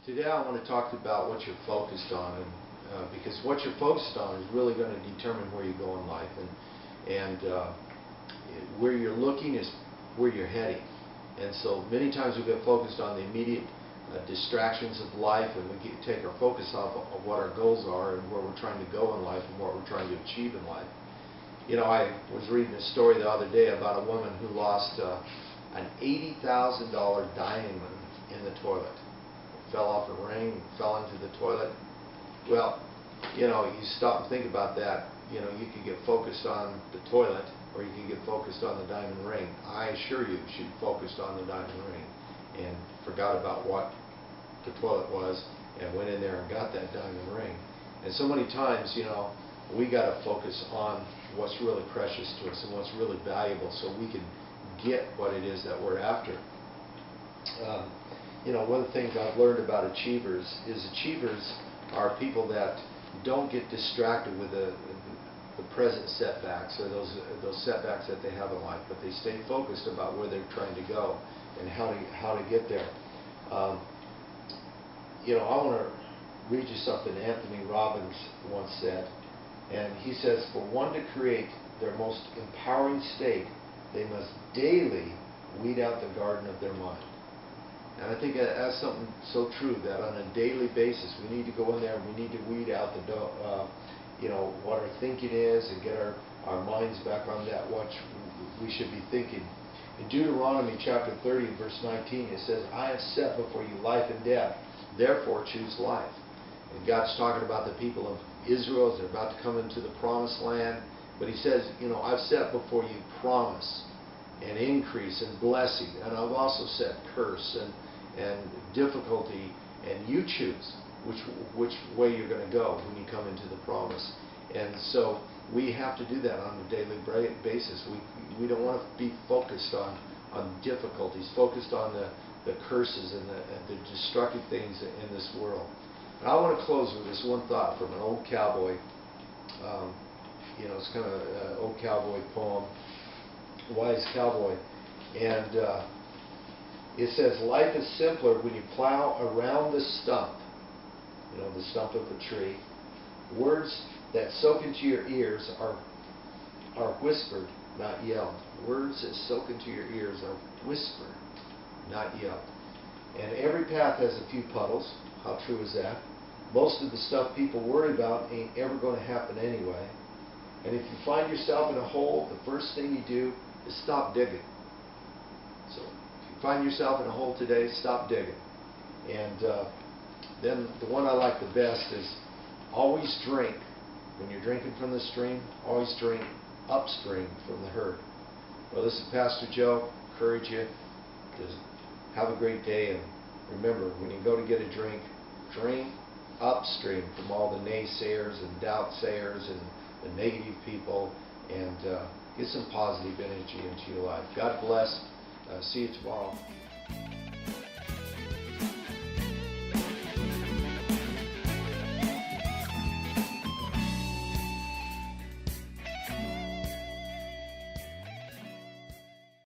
Today I want to talk about what you're focused on, and because what you're focused on is really going to determine where you go in life, and where you're looking is where you're heading. And so many times we get focused on the immediate distractions of life, and we take our focus off of what our goals are and where we're trying to go in life and what we're trying to achieve in life. You know, I was reading a story the other day about a woman who lost an $80,000 diamond in the toilet. Fell off a ring, fell into the toilet. Well, you know, you stop and think about that. You know, you could get focused on the toilet, or you could get focused on the diamond ring. I assure you, she focused on the diamond ring and forgot about what the toilet was and went in there and got that diamond ring. And so many times, you know, we got to focus on what's really precious to us and what's really valuable, so we can get what it is that we're after. You know, one of the things I've learned about achievers is achievers are people that don't get distracted with the present setbacks or those setbacks that they have in life, but they stay focused about where they're trying to go and how to get there. You know, I want to read you something Anthony Robbins once said, and he says, "For one to create their most empowering state, they must daily weed out the garden of their mind." And I think that's something so true, that on a daily basis we need to go in there and we need to weed out you know, what our thinking is, and get our minds back on that, what we should be thinking. In Deuteronomy chapter 30 verse 19 it says, "I have set before you life and death, therefore choose life." And God's talking about the people of Israel as they're about to come into the promised land, but he says, you know, I've set before you promise and increase and blessing, and I've also set curse and difficulty, and you choose which way you're going to go when you come into the promise. And so we have to do that on a daily basis. We don't want to be focused on difficulties, focused on the curses and the destructive things in this world. And I want to close with this one thought from an old cowboy. You know, it's kind of an old cowboy poem, Wise Cowboy, and it says, "Life is simpler when you plow around the stump," you know, the stump of a tree. "Words that soak into your ears are whispered, not yelled." Words that soak into your ears are whispered, not yelled. "And every path has a few puddles." How true is that? "Most of the stuff people worry about ain't ever going to happen anyway. And if you find yourself in a hole, the first thing you do is stop digging." So if you find yourself in a hole today, stop digging. And then the one I like the best is, "Always drink, when you're drinking from the stream, always drink upstream from the herd." Well, this is Pastor Joe. Encourage you to have a great day, and remember, when you go to get a drink, drink upstream from all the naysayers and doubt-sayers and the negative people, and get some positive energy into your life. God bless. See you tomorrow.